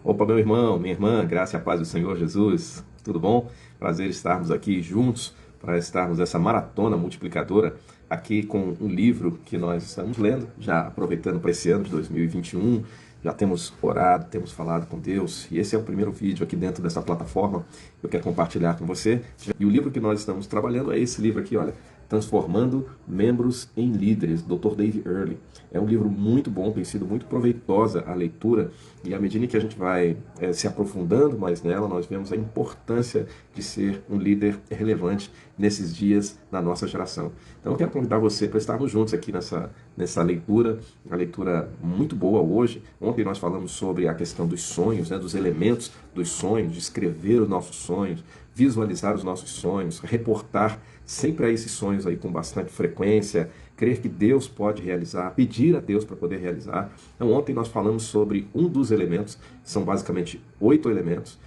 Opa, meu irmão, minha irmã, graça e a paz do Senhor Jesus, tudo bom? Prazer estarmos aqui juntos para estarmos nessa maratona multiplicadora aqui com um livro que nós estamos lendo, já aproveitando para esse ano de 2021, já temos orado, temos falado com Deus e esse é o primeiro vídeo aqui dentro dessa plataforma que eu quero compartilhar com você. E o livro que nós estamos trabalhando é esse livro aqui, olha, Transformando Membros em Líderes, Dr. Dave Earley. É um livro muito bom, tem sido muito proveitosa a leitura e à medida que a gente vai se aprofundando mais nela, nós vemos a importância de ser um líder relevante nesses dias na nossa geração. Então eu quero convidar você para estarmos juntos aqui nessa leitura, uma leitura muito boa hoje. Ontem nós falamos sobre a questão dos sonhos, né, dos elementos dos sonhos, de escrever os nossos sonhos, visualizar os nossos sonhos, reportar sempre a esses sonhos aí com bastante frequência, crer que Deus pode realizar, pedir a Deus para poder realizar. Então ontem nós falamos sobre um dos elementos, são basicamente 8 elementos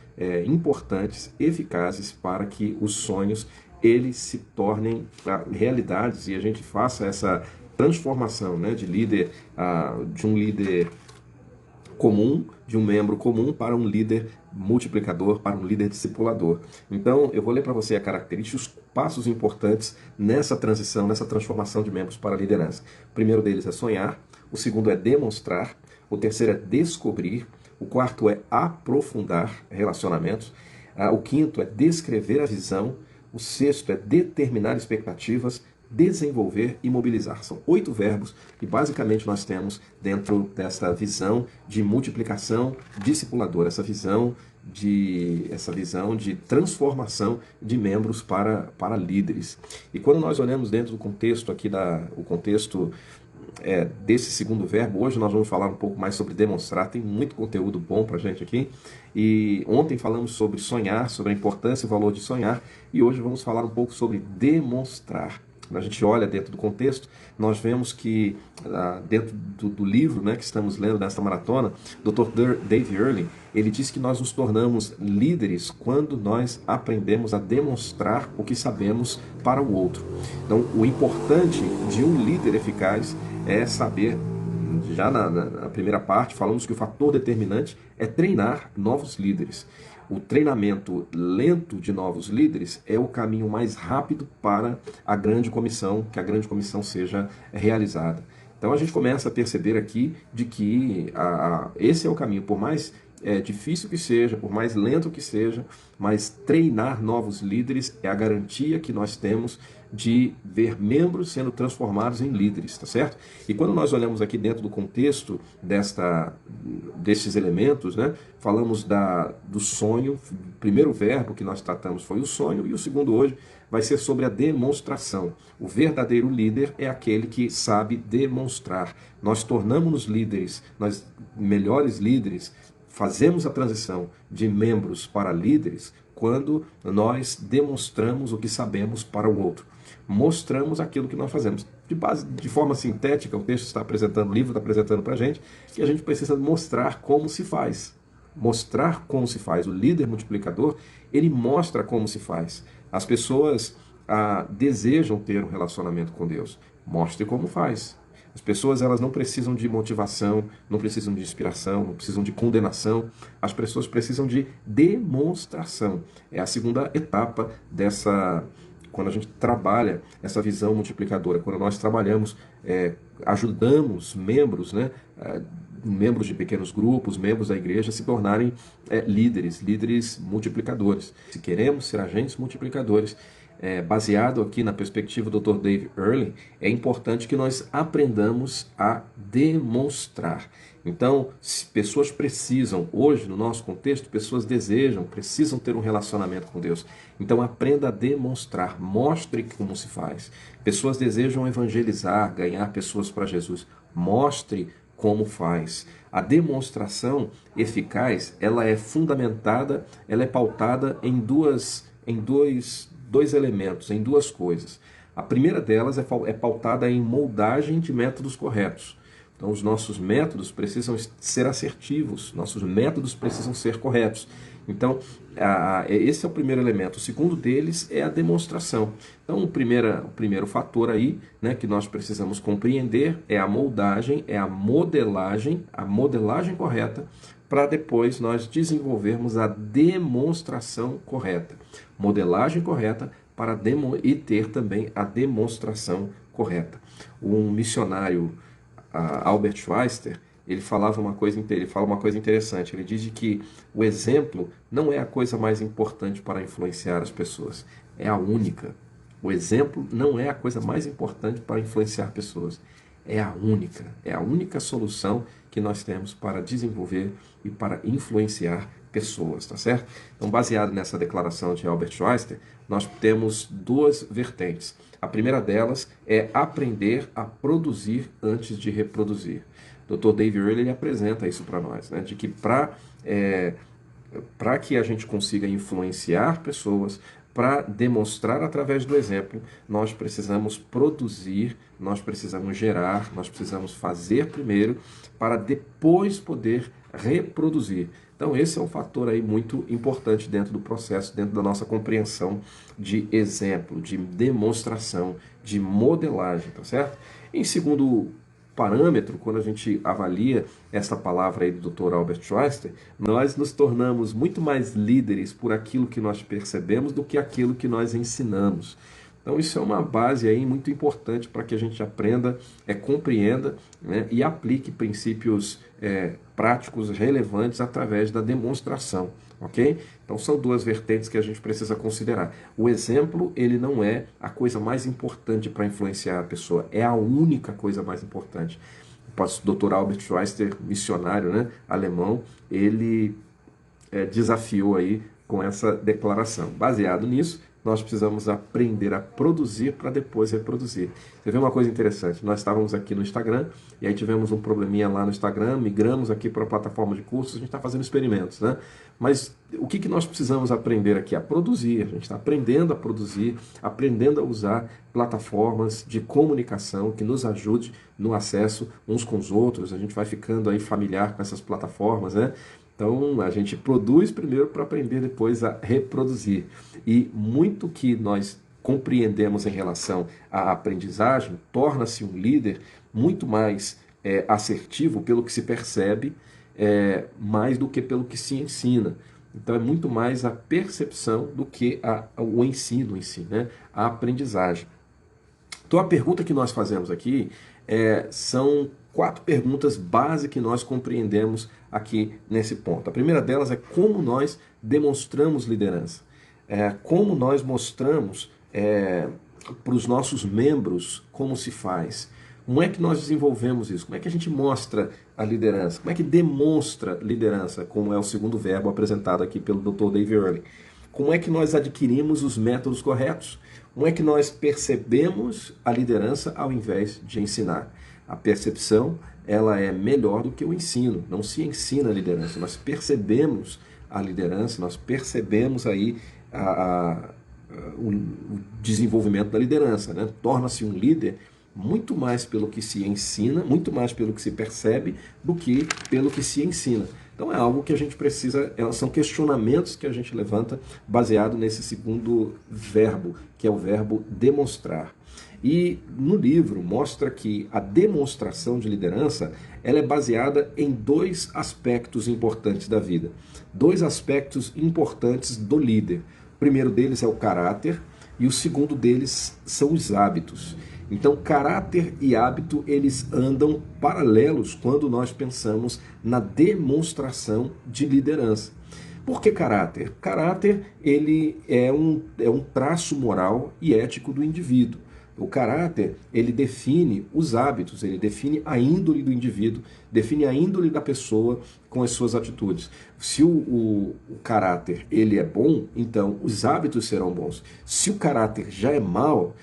importantes, eficazes para que os sonhos eles se tornem realidades e a gente faça essa transformação, né, de líder, de um líder comum, de um membro comum para um líder multiplicador, para um líder discipulador. Então, eu vou ler para você a característica, os passos importantes nessa transição, nessa transformação de membros para a liderança. O primeiro deles é sonhar, o segundo é demonstrar, o terceiro é descobrir, o quarto é aprofundar relacionamentos, o quinto é descrever a visão, o sexto é determinar expectativas, desenvolver e mobilizar. São 8 verbos que basicamente nós temos dentro desta visão de multiplicação discipuladora, essa visão de transformação de membros para líderes. E quando nós olhamos dentro do contexto aqui, o contexto desse segundo verbo, hoje nós vamos falar um pouco mais sobre demonstrar, tem muito conteúdo bom para a gente aqui. E ontem falamos sobre sonhar, sobre a importância e o valor de sonhar, e hoje vamos falar um pouco sobre demonstrar. Quando a gente olha dentro do contexto, nós vemos que dentro do livro, né, que estamos lendo nesta maratona, Dr. Dave Earley, ele diz que nós nos tornamos líderes quando nós aprendemos a demonstrar o que sabemos para o outro. Então, o importante de um líder eficaz é saber, já na primeira parte, falamos que o fator determinante é treinar novos líderes. O treinamento lento de novos líderes é o caminho mais rápido para a grande comissão, que a grande comissão seja realizada. Então a gente começa a perceber aqui de que esse é o caminho, por mais difícil que seja, por mais lento que seja, mas treinar novos líderes é a garantia que nós temos de ver membros sendo transformados em líderes, tá certo? E quando nós olhamos aqui dentro do contexto desses elementos, né, falamos do sonho, o primeiro verbo que nós tratamos foi o sonho, e o segundo hoje vai ser sobre a demonstração. O verdadeiro líder é aquele que sabe demonstrar. Nós tornamos-nos líderes, nós melhores líderes, fazemos a transição de membros para líderes quando nós demonstramos o que sabemos para o outro. Mostramos aquilo que nós fazemos. De forma sintética, o texto está apresentando, o livro está apresentando para a gente, que a gente precisa mostrar como se faz. Mostrar como se faz. O líder multiplicador, ele mostra como se faz. As pessoas desejam ter um relacionamento com Deus. Mostre como faz. As pessoas elas não precisam de motivação, não precisam de inspiração, não precisam de condenação. As pessoas precisam de demonstração. É a segunda etapa quando a gente trabalha essa visão multiplicadora, quando nós trabalhamos, ajudamos membros, né, membros de pequenos grupos, membros da igreja, a se tornarem líderes multiplicadores. Se queremos ser agentes multiplicadores, baseado aqui na perspectiva do Dr. Dave Earley, é importante que nós aprendamos a demonstrar. Então, pessoas precisam, hoje no nosso contexto, pessoas precisam ter um relacionamento com Deus. Então aprenda a demonstrar, mostre como se faz. Pessoas desejam evangelizar, ganhar pessoas para Jesus. Mostre como faz. A demonstração eficaz, ela é fundamentada, ela é pautada em dois elementos, em duas coisas. A primeira delas é pautada em moldagem de métodos corretos. Então os nossos métodos precisam ser assertivos, nossos métodos precisam ser corretos. Então esse é o primeiro elemento. O segundo deles é a demonstração. Então o primeiro fator aí, né, que nós precisamos compreender é a moldagem, é a modelagem correta para depois nós desenvolvermos a demonstração correta. Modelagem correta para e ter também a demonstração correta. Um missionário, Albert Schweitzer, ele fala uma coisa interessante. Ele diz que o exemplo não é a coisa mais importante para influenciar as pessoas, é a única. O exemplo não é a coisa mais importante para influenciar pessoas, é a única solução que nós temos para desenvolver e para influenciar pessoas, tá certo? Então, baseado nessa declaração de Albert Schweitzer, nós temos duas vertentes. A primeira delas é aprender a produzir antes de reproduzir. O Dr. Dave Earley ele apresenta isso para nós, né? De que para que a gente consiga influenciar pessoas, para demonstrar através do exemplo, nós precisamos produzir, nós precisamos gerar, nós precisamos fazer primeiro, para depois poder reproduzir. Então esse é um fator aí muito importante dentro do processo, dentro da nossa compreensão de exemplo, de demonstração, de modelagem, tá certo? Em segundo parâmetro, quando a gente avalia essa palavra aí do Dr. Albert Schweitzer, nós nos tornamos muito mais líderes por aquilo que nós percebemos do que aquilo que nós ensinamos. Então isso é uma base aí muito importante para que a gente aprenda, compreenda, né, e aplique princípios práticos relevantes através da demonstração, ok? Então são duas vertentes que a gente precisa considerar. O exemplo, ele não é a coisa mais importante para influenciar a pessoa, é a única coisa mais importante. O Dr. Albert Schweitzer, missionário, né, alemão, ele desafiou aí com essa declaração. Baseado nisso, nós precisamos aprender a produzir para depois reproduzir. Você vê uma coisa interessante, nós estávamos aqui no Instagram, e aí tivemos um probleminha lá no Instagram, migramos aqui para a plataforma de cursos, a gente está fazendo experimentos, né? Mas o que nós precisamos aprender aqui? A produzir, a gente está aprendendo a produzir, aprendendo a usar plataformas de comunicação que nos ajude no acesso uns com os outros, a gente vai ficando aí familiar com essas plataformas, né? Então, a gente produz primeiro para aprender depois a reproduzir. E muito que nós compreendemos em relação à aprendizagem torna-se um líder muito mais assertivo pelo que se percebe, mais do que pelo que se ensina. Então, é muito mais a percepção do que o ensino em si, né? A aprendizagem. Então, a pergunta que nós fazemos aqui são 4 perguntas básicas que nós compreendemos aqui nesse ponto. A primeira delas é como nós demonstramos liderança. Como nós mostramos para os nossos membros como se faz. Como é que nós desenvolvemos isso? Como é que a gente mostra a liderança? Como é que demonstra liderança? Como é o segundo verbo apresentado aqui pelo Dr. Dave Earley. Como é que nós adquirimos os métodos corretos? Como é que nós percebemos a liderança ao invés de ensinar? A percepção, ela é melhor do que o ensino. Não se ensina a liderança, nós percebemos a liderança, nós percebemos aí o desenvolvimento da liderança, né? Torna-se um líder muito mais pelo que se ensina, muito mais pelo que se percebe, do que pelo que se ensina. Então é algo que a gente precisa, são questionamentos que a gente levanta baseado nesse segundo verbo, que é o verbo demonstrar. E no livro mostra que a demonstração de liderança ela é baseada em 2 aspectos importantes da vida. 2 aspectos importantes do líder. O primeiro deles é o caráter e o segundo deles são os hábitos. Então, caráter e hábito, eles andam paralelos quando nós pensamos na demonstração de liderança. Por que caráter? Caráter, ele é um traço moral e ético do indivíduo. O caráter, ele define os hábitos, ele define a índole do indivíduo, define a índole da pessoa com as suas atitudes. Se o caráter ele é bom, então os hábitos serão bons. Se o caráter já é mau,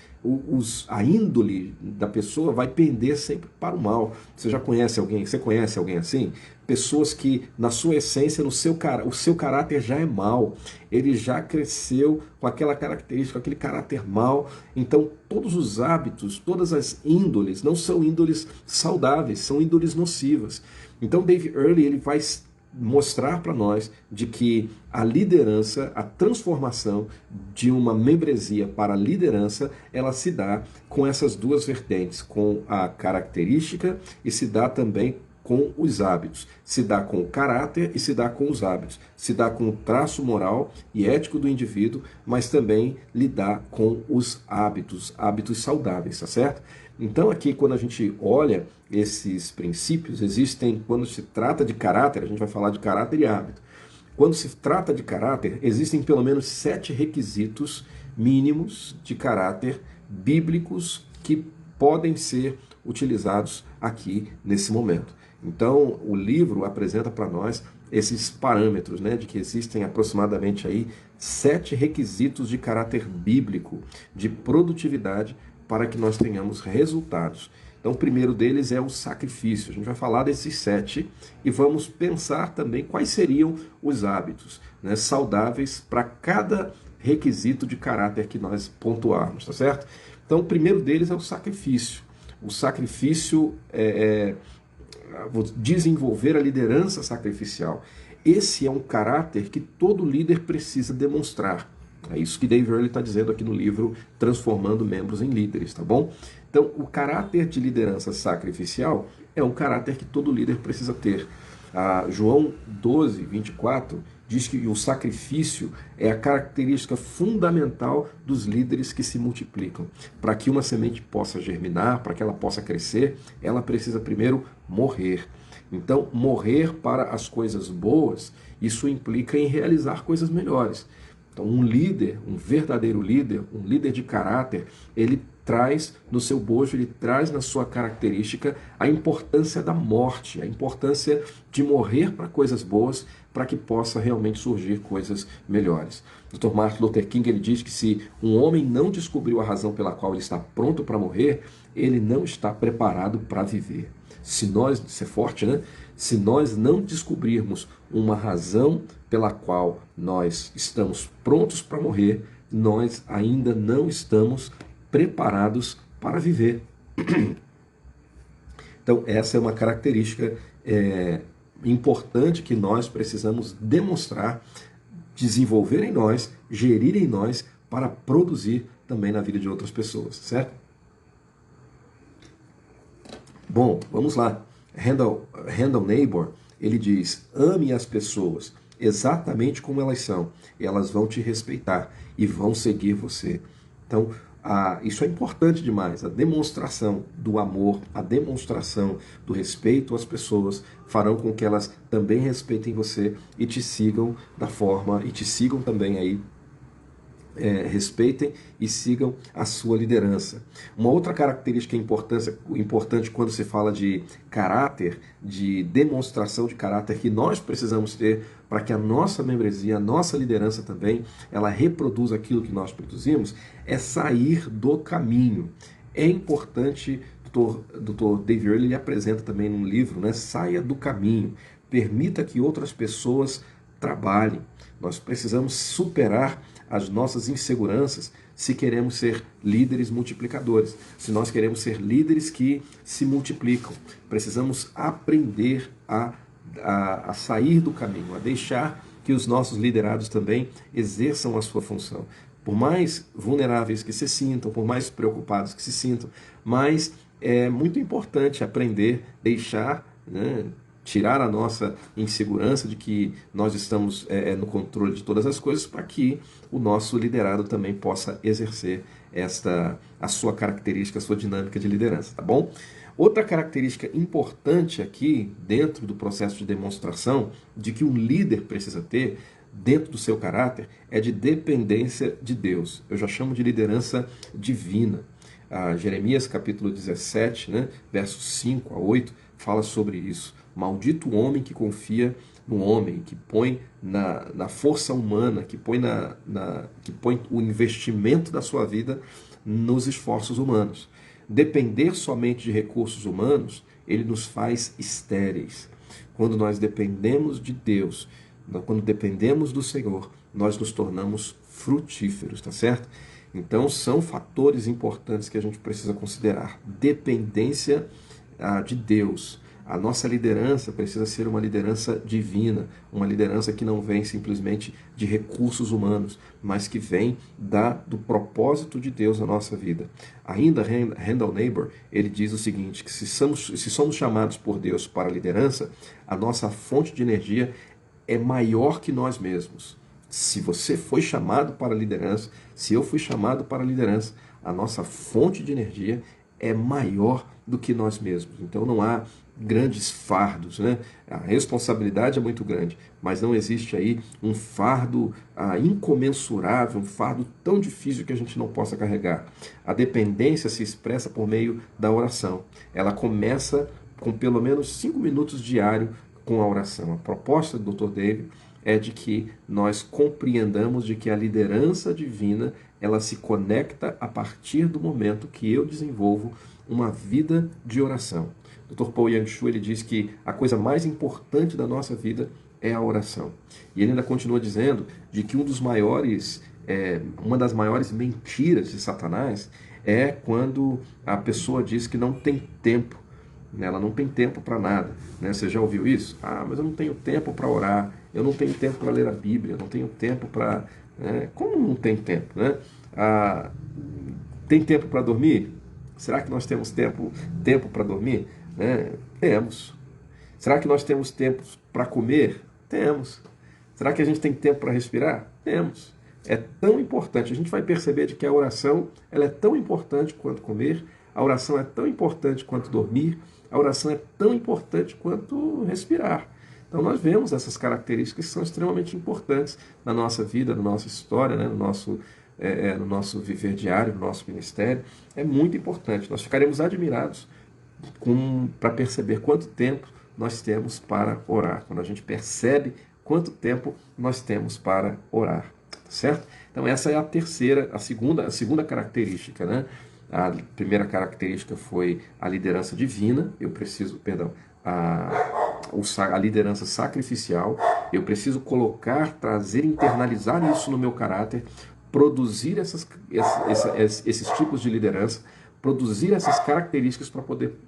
a índole da pessoa vai pender sempre para o mal. Você conhece alguém assim? Pessoas que, na sua essência, o seu caráter já é mau. Ele já cresceu com aquela característica, aquele caráter mau. Então, todos os hábitos, todas as índoles, não são índoles saudáveis, são índoles nocivas. Então, Dave Earley ele vai mostrar para nós de que a liderança, a transformação de uma membresia para a liderança, ela se dá com essas 2 vertentes, com a característica e se dá também com os hábitos, se dá com o caráter e se dá com os hábitos, se dá com o traço moral e ético do indivíduo, mas também lidar com os hábitos, hábitos saudáveis, tá certo? Então aqui quando a gente olha esses princípios, existem, quando se trata de caráter, a gente vai falar de caráter e hábito. Quando se trata de caráter, existem pelo menos 7 requisitos mínimos de caráter bíblicos que podem ser utilizados aqui nesse momento. Então, o livro apresenta para nós esses parâmetros, né, de que existem aproximadamente aí 7 requisitos de caráter bíblico, de produtividade, para que nós tenhamos resultados. Então, o primeiro deles é o sacrifício. A gente vai falar desses 7 e vamos pensar também quais seriam os hábitos, né, saudáveis para cada requisito de caráter que nós pontuarmos, tá certo? Então, o primeiro deles é o sacrifício. O sacrifício desenvolver a liderança sacrificial. Esse é um caráter que todo líder precisa demonstrar. É isso que Dave Earley está dizendo aqui no livro Transformando Membros em Líderes, tá bom? Então, o caráter de liderança sacrificial é um caráter que todo líder precisa ter. João 12, 24 diz que o sacrifício é a característica fundamental dos líderes que se multiplicam. Para que uma semente possa germinar, para que ela possa crescer, ela precisa primeiro morrer. Então, morrer para as coisas boas, isso implica em realizar coisas melhores. Então, um líder, um verdadeiro líder, um líder de caráter, ele traz no seu bojo, ele traz na sua característica a importância da morte, a importância de morrer para coisas boas, para que possa realmente surgir coisas melhores. Dr. Martin Luther King, ele diz que se um homem não descobriu a razão pela qual ele está pronto para morrer, ele não está preparado para viver. Se nós, isso é forte, né? Se nós não descobrirmos uma razão pela qual nós estamos prontos para morrer, nós ainda não estamos preparados para viver. Então, essa é uma característica importante que nós precisamos demonstrar, desenvolver em nós, gerir em nós, para produzir também na vida de outras pessoas, certo? Bom, vamos lá. Randall Neighbor, ele diz: ame as pessoas exatamente como elas são, e elas vão te respeitar e vão seguir você. Então, isso é importante demais. A demonstração do amor, a demonstração do respeito às pessoas farão com que elas também respeitem você e te sigam da forma, e te sigam também aí, respeitem e sigam a sua liderança. Uma outra característica importante quando se fala de caráter, de demonstração de caráter que nós precisamos ter para que a nossa membresia, a nossa liderança também, ela reproduza aquilo que nós produzimos, é sair do caminho. É importante, Dr. Dave Earley ele apresenta também num livro, né? Saia do caminho, permita que outras pessoas trabalhem. Nós precisamos superar as nossas inseguranças se queremos ser líderes multiplicadores, se nós queremos ser líderes que se multiplicam. Precisamos aprender a sair do caminho, a deixar que os nossos liderados também exerçam a sua função. Por mais vulneráveis que se sintam, por mais preocupados que se sintam, mas é muito importante aprender, deixar, né, tirar a nossa insegurança de que nós estamos no controle de todas as coisas, para que o nosso liderado também possa exercer a sua característica, a sua dinâmica de liderança, tá bom? Outra característica importante aqui, dentro do processo de demonstração, de que um líder precisa ter, dentro do seu caráter, é de dependência de Deus. Eu já chamo de liderança divina. Jeremias capítulo 17, né, versos 5 a 8, fala sobre isso. Maldito o homem que confia no homem, que põe na força humana, que põe o investimento da sua vida nos esforços humanos. Depender somente de recursos humanos, ele nos faz estéreis. Quando nós dependemos de Deus, quando dependemos do Senhor, nós nos tornamos frutíferos, tá certo? Então são fatores importantes que a gente precisa considerar. Dependência de Deus. A nossa liderança precisa ser uma liderança divina, uma liderança que não vem simplesmente de recursos humanos, mas que vem do propósito de Deus na nossa vida. Ainda Randall Neighbor, ele diz o seguinte, que se somos chamados por Deus para a liderança, a nossa fonte de energia é maior que nós mesmos. Se você foi chamado para a liderança, se eu fui chamado para a liderança, a nossa fonte de energia é maior do que nós mesmos. Então não há grandes fardos, né? A responsabilidade é muito grande, mas não existe aí um fardo incomensurável, um fardo tão difícil que a gente não possa carregar. A dependência se expressa por meio da oração. Ela começa com pelo menos 5 minutos diário com a oração. A proposta do Dr. David é de que nós compreendamos de que a liderança divina, ela se conecta a partir do momento que eu desenvolvo uma vida de oração. Dr. Paul Yang-Shu, ele diz que a coisa mais importante da nossa vida é a oração. E ele ainda continua dizendo de que uma das maiores mentiras de Satanás é quando a pessoa diz que não tem tempo. Ela não tem tempo para nada. Você já ouviu isso? Mas eu não tenho tempo para orar, eu não tenho tempo para ler a Bíblia, eu não tenho tempo para... Como não tem tempo? Tem tempo para dormir? Será que nós temos tempo para dormir? Temos. Será que nós temos tempo para comer? Temos. Será que a gente tem tempo para respirar? Temos. É tão importante. A gente vai perceber de que a oração ela é tão importante quanto comer, a oração é tão importante quanto dormir, a oração é tão importante quanto respirar. Então nós vemos essas características que são extremamente importantes na nossa vida, na nossa história, no nosso viver diário, no nosso ministério. É muito importante. Nós ficaremos admirados para perceber quanto tempo nós temos para orar. Quando a gente percebe quanto tempo nós temos para orar. Certo? Então essa é a segunda característica, A primeira característica foi a liderança divina, a liderança sacrificial, eu preciso trazer, internalizar isso no meu caráter, produzir esses tipos de liderança, produzir essas características para poder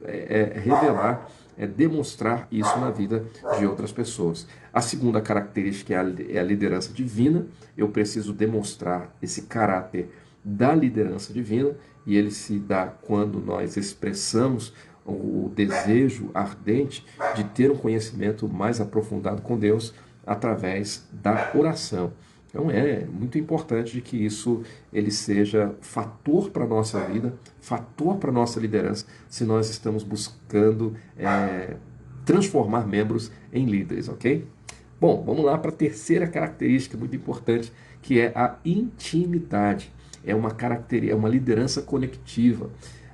revelar, demonstrar isso na vida de outras pessoas. A segunda característica é a liderança divina, eu preciso demonstrar esse caráter da liderança divina, e ele se dá quando nós expressamos o desejo ardente de ter um conhecimento mais aprofundado com Deus através da oração. Então é muito importante que isso ele seja fator para a nossa vida, fator para a nossa liderança, se nós estamos buscando transformar membros em líderes, ok? Bom, vamos lá para a terceira característica muito importante, que é a intimidade. É uma liderança conectiva.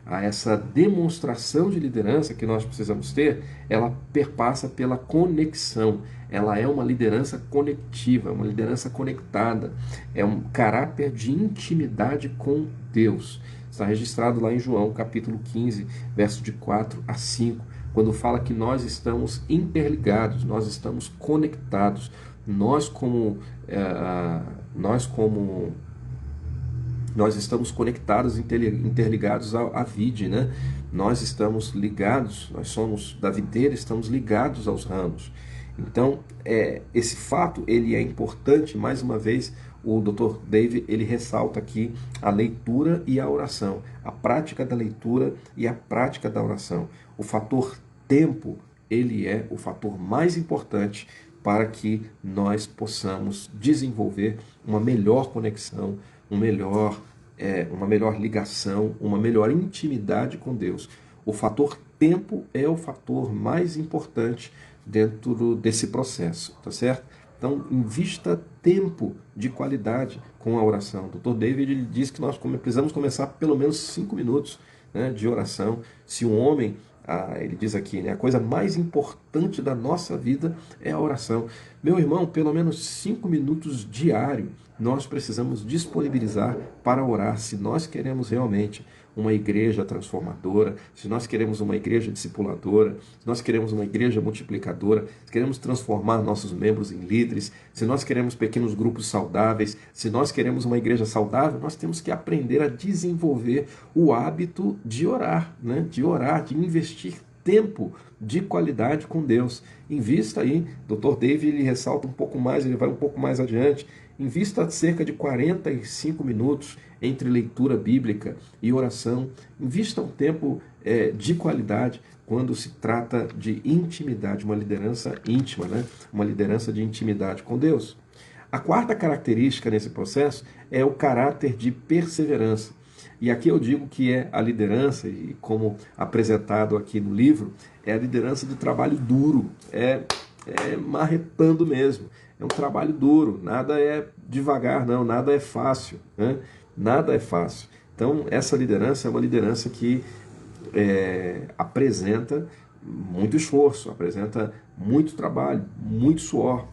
Essa demonstração de liderança que nós precisamos ter, ela perpassa pela conexão. Ela é uma liderança conectiva, uma liderança conectada. É um caráter de intimidade com Deus. Está registrado lá em João, capítulo 15, verso de 4 a 5, quando fala que nós estamos interligados, nós estamos conectados. Nós estamos conectados, interligados à vide, Nós estamos ligados, nós somos da videira, estamos ligados aos ramos. Então, esse fato ele é importante. Mais uma vez, o Dr. David ele ressalta aqui a leitura e a oração, a prática da leitura e a prática da oração. O fator tempo, ele é o fator mais importante para que nós possamos desenvolver uma melhor conexão, uma melhor ligação, uma melhor intimidade com Deus. O fator tempo é o fator mais importante dentro desse processo, tá certo? Então, invista tempo de qualidade com a oração. O Dr. David ele diz que nós precisamos começar pelo menos 5 minutos de oração. Se um homem, ele diz aqui, a coisa mais importante da nossa vida é a oração. Meu irmão, pelo menos 5 minutos diário nós precisamos disponibilizar para orar, se nós queremos realmente uma igreja transformadora, se nós queremos uma igreja discipuladora, se nós queremos uma igreja multiplicadora, se queremos transformar nossos membros em líderes, se nós queremos pequenos grupos saudáveis, se nós queremos uma igreja saudável, nós temos que aprender a desenvolver o hábito de orar, de orar, de investir tempo de qualidade com Deus. Invista aí, Dr. David ele ressalta um pouco mais, ele vai um pouco mais adiante, invista cerca de 45 minutos entre leitura bíblica e oração. Invista um tempo de qualidade quando se trata de intimidade, uma liderança íntima, né? Uma liderança de intimidade com Deus. A quarta característica nesse processo é o caráter de perseverança. E aqui eu digo que é a liderança, e como apresentado aqui no livro, é a liderança de trabalho duro, é marretando mesmo. É um trabalho duro, nada é devagar, não, nada é fácil, né? Nada é fácil. Então, essa liderança é uma liderança que apresenta muito esforço, apresenta muito trabalho, muito suor,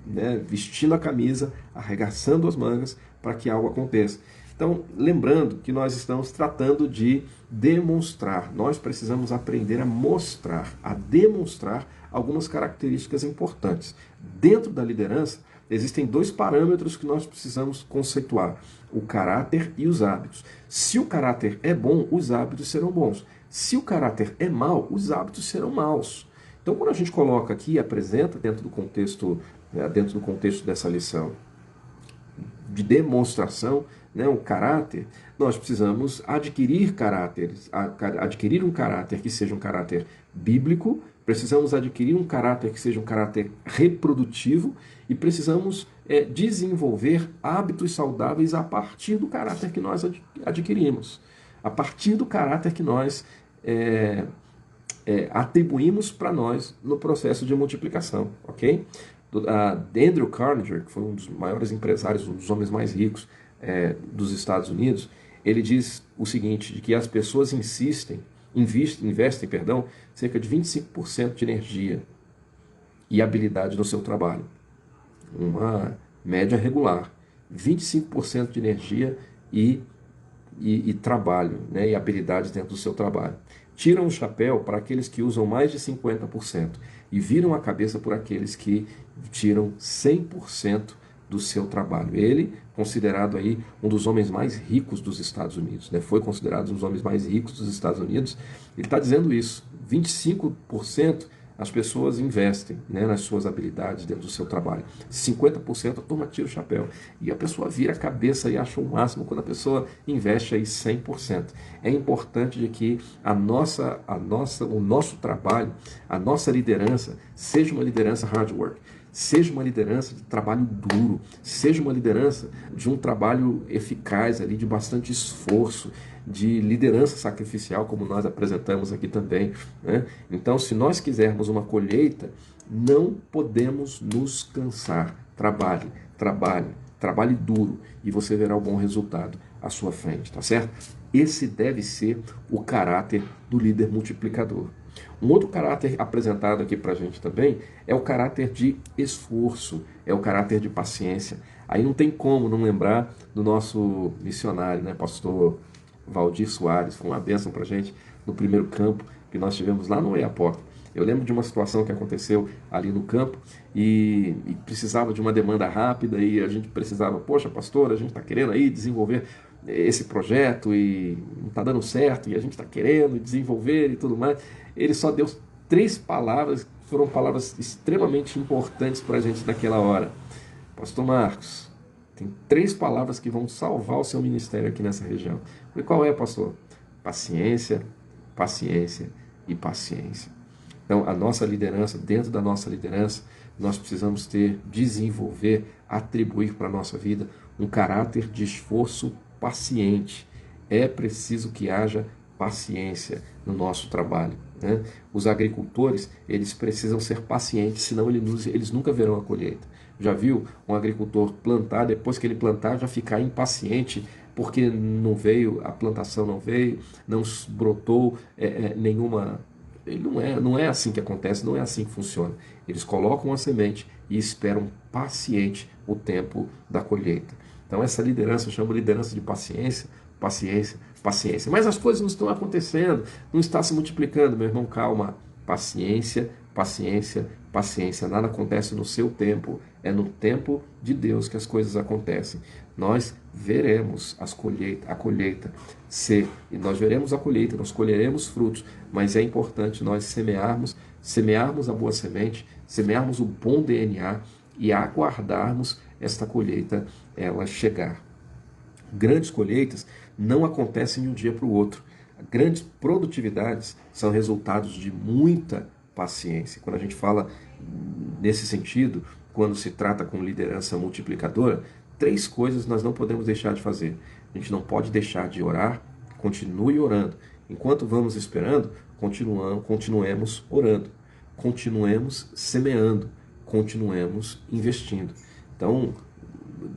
né? Vestindo a camisa, arregaçando as mangas para que algo aconteça. Então, lembrando que nós estamos tratando de demonstrar, nós precisamos aprender a mostrar, a demonstrar algumas características importantes. Dentro da liderança, existem dois parâmetros que nós precisamos conceituar: o caráter e os hábitos. Se o caráter é bom, os hábitos serão bons. Se o caráter é mau, os hábitos serão maus. Então, quando a gente coloca aqui e apresenta dentro do contexto dessa lição de demonstração, né, o caráter, nós precisamos adquirir um caráter que seja um caráter bíblico, precisamos adquirir um caráter que seja um caráter reprodutivo e precisamos desenvolver hábitos saudáveis a partir do caráter que nós adquirimos, a partir do caráter que nós atribuímos para nós no processo de multiplicação, ok? Andrew Carnegie, que foi um dos maiores empresários, um dos homens mais ricos dos Estados Unidos, ele diz o seguinte, de que as pessoas investem, cerca de 25% de energia e habilidade no seu trabalho. Uma média regular. 25% de energia e trabalho, né, e habilidades dentro do seu trabalho. Tiram o chapéu para aqueles que usam mais de 50% e viram a cabeça por aqueles que tiram 100% do seu trabalho. Ele, considerado aí um dos homens mais ricos dos Estados Unidos, né? Foi considerado um dos homens mais ricos dos Estados Unidos, ele está dizendo isso, 25% as pessoas investem, né, nas suas habilidades dentro do seu trabalho. 50% a turma tira o chapéu. E a pessoa vira a cabeça e acha o máximo quando a pessoa investe aí 100%. É importante de que o nosso trabalho, a nossa liderança, seja uma liderança hard work, seja uma liderança de trabalho duro, seja uma liderança de um trabalho eficaz, ali, de bastante esforço, de liderança sacrificial, como nós apresentamos aqui também, né? Então, se nós quisermos uma colheita, não podemos nos cansar. Trabalhe duro e você verá um bom resultado à sua frente, tá certo? Esse deve ser o caráter do líder multiplicador. Um outro caráter apresentado aqui para a gente também é o caráter de esforço, é o caráter de paciência. Aí não tem como não lembrar do nosso missionário, né, pastor Valdir Soares. Foi uma bênção para a gente no primeiro campo que nós tivemos lá no Oiapoque. Eu lembro de uma situação que aconteceu ali no campo e precisava de uma demanda rápida e a gente precisava, poxa pastor, a gente está querendo aí desenvolver esse projeto e não está dando certo e a gente está querendo desenvolver e tudo mais. Ele só deu 3 palavras, que foram palavras extremamente importantes para a gente naquela hora. Pastor Marcos, tem 3 palavras que vão salvar o seu ministério aqui nessa região. Eu falei, qual é, pastor? Paciência, paciência e paciência. Então, a nossa liderança, dentro da nossa liderança, nós precisamos desenvolver, atribuir para a nossa vida um caráter de esforço paciente. É preciso que haja paciência no nosso trabalho, né? Os agricultores, eles precisam ser pacientes, senão eles nunca verão a colheita. Já viu um agricultor plantar, depois que ele plantar, já ficar impaciente porque não veio, a plantação não veio, não brotou nenhuma... Não é assim que acontece, não é assim que funciona. Eles colocam a semente e esperam paciente o tempo da colheita. Então essa liderança eu chamo de liderança de paciência, paciência, paciência. Mas as coisas não estão acontecendo, não está se multiplicando, meu irmão, calma. Paciência, paciência, paciência. Nada acontece no seu tempo, é no tempo de Deus que as coisas acontecem. Nós veremos a colheita ser, e nós veremos a colheita, nós colheremos frutos, mas é importante nós semearmos semearmos a boa semente, semearmos o bom DNA e aguardarmos esta colheita ela chegar. Grandes colheitas não acontecem de um dia para o outro. Grandes produtividades são resultados de muita paciência. Quando a gente fala nesse sentido, quando se trata com liderança multiplicadora, 3 coisas nós não podemos deixar de fazer. A gente não pode deixar de orar, continue orando. Enquanto vamos esperando, continuemos orando, continuemos semeando, continuemos investindo. Então,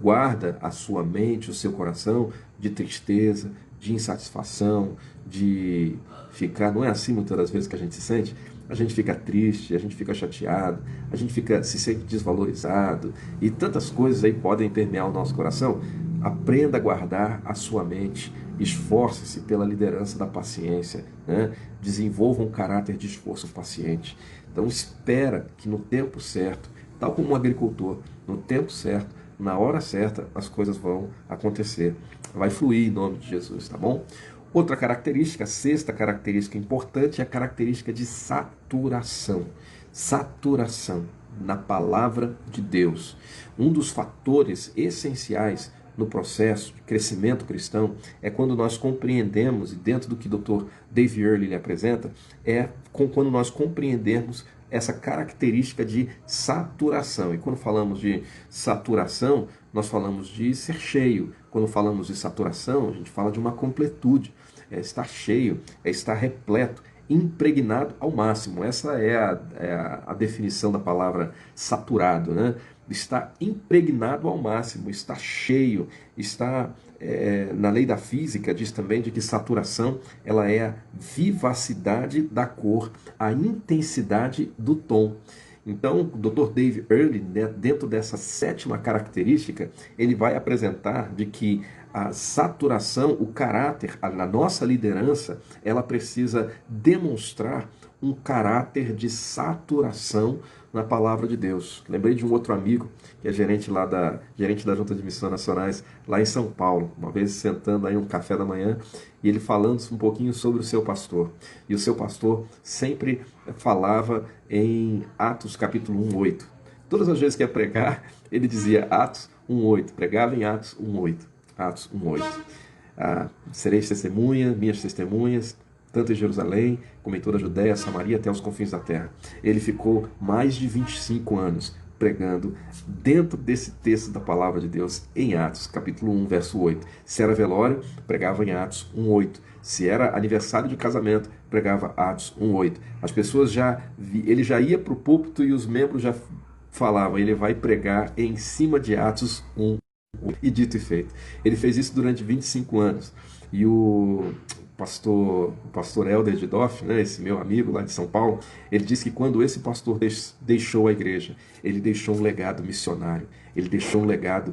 guarda a sua mente, o seu coração de tristeza, de insatisfação, de ficar... Não é assim muitas das vezes que a gente se sente? A gente fica triste, a gente fica chateado, a gente se sente desvalorizado e tantas coisas aí podem permear o nosso coração. Aprenda a guardar a sua mente, esforce-se pela liderança da paciência, né? Desenvolva um caráter de esforço paciente. Então espera que no tempo certo, tal como um agricultor, no tempo certo, na hora certa, as coisas vão acontecer. Vai fluir em nome de Jesus, tá bom? Outra característica, a 6ª característica importante, é a característica de saturação. Saturação na palavra de Deus. Um dos fatores essenciais no processo de crescimento cristão é quando nós compreendemos, e dentro do que o Dr. Dave Earley lhe apresenta, quando nós compreendermos essa característica de saturação. E quando falamos de saturação, nós falamos de ser cheio. Quando falamos de saturação, a gente fala de uma completude. É estar cheio, é estar repleto, impregnado ao máximo. Essa é a definição da palavra saturado, né? Está impregnado ao máximo, está cheio, está... na lei da física diz também de que saturação ela é a vivacidade da cor, a intensidade do tom. Então, o Dr. Dave Earley, né, dentro dessa 7ª característica, ele vai apresentar de que a saturação, o caráter, na nossa liderança, ela precisa demonstrar um caráter de saturação na palavra de Deus. Lembrei de um outro amigo, que é gerente da Junta de Missões Nacionais, lá em São Paulo, uma vez sentando aí um café da manhã, e ele falando um pouquinho sobre o seu pastor. E o seu pastor sempre falava em Atos capítulo 1:8. Todas as vezes que ia pregar, ele dizia Atos 1:8, pregava em Atos 1:8. Atos 1:8. Sereis testemunha, minhas testemunhas, tanto em Jerusalém, como em toda a Judéia, Samaria, até os confins da terra. Ele ficou mais de 25 anos pregando dentro desse texto da palavra de Deus em Atos, capítulo 1, verso 8. Se era velório, pregava em Atos 1:8. Se era aniversário de casamento, pregava Atos 1:8. As pessoas ele já ia para o púlpito e os membros já falavam, ele vai pregar em cima de Atos 1. E dito e feito. Ele fez isso durante 25 anos. E o pastor Helder de Doff, né, esse meu amigo lá de São Paulo, ele disse que quando esse pastor deixou a igreja, ele deixou um legado missionário, ele deixou um legado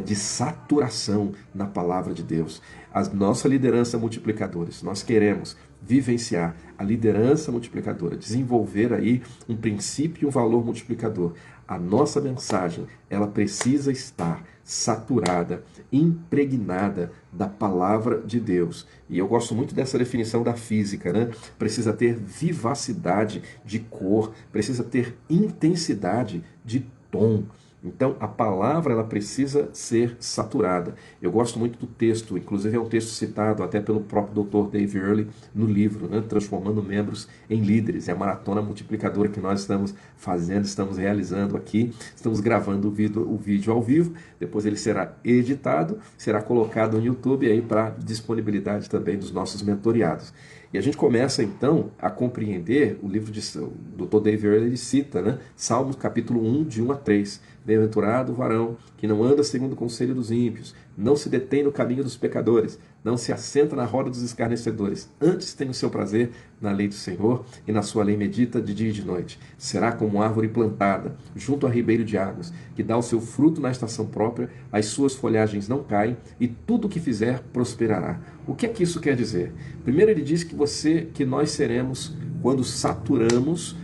de saturação na palavra de Deus. A nossa liderança multiplicadora, se nós queremos vivenciar a liderança multiplicadora, desenvolver aí um princípio e um valor multiplicador, a nossa mensagem, ela precisa estar saturada, impregnada da palavra de Deus. E eu gosto muito dessa definição da física, né? Precisa ter vivacidade de cor, precisa ter intensidade de tom. Então, a palavra ela precisa ser saturada. Eu gosto muito do texto, inclusive é um texto citado até pelo próprio Dr. Dave Earley no livro, né, Transformando Membros em Líderes. É a maratona multiplicadora que nós estamos fazendo, estamos realizando aqui. Estamos gravando o vídeo ao vivo, depois ele será editado, será colocado no YouTube aí para disponibilidade também dos nossos mentoriados. E a gente começa então a compreender o livro do Dr. Dave Earley, ele cita, né, Salmos capítulo 1, de 1 a 3. Bem-aventurado o varão que não anda segundo o conselho dos ímpios, não se detém no caminho dos pecadores, não se assenta na roda dos escarnecedores. Antes tem o seu prazer na lei do Senhor, e na sua lei medita de dia e de noite. Será como árvore plantada junto a ribeiro de águas, que dá o seu fruto na estação própria, as suas folhagens não caem, e tudo o que fizer prosperará. O que é que isso quer dizer? Primeiro ele diz que nós seremos, quando saturamos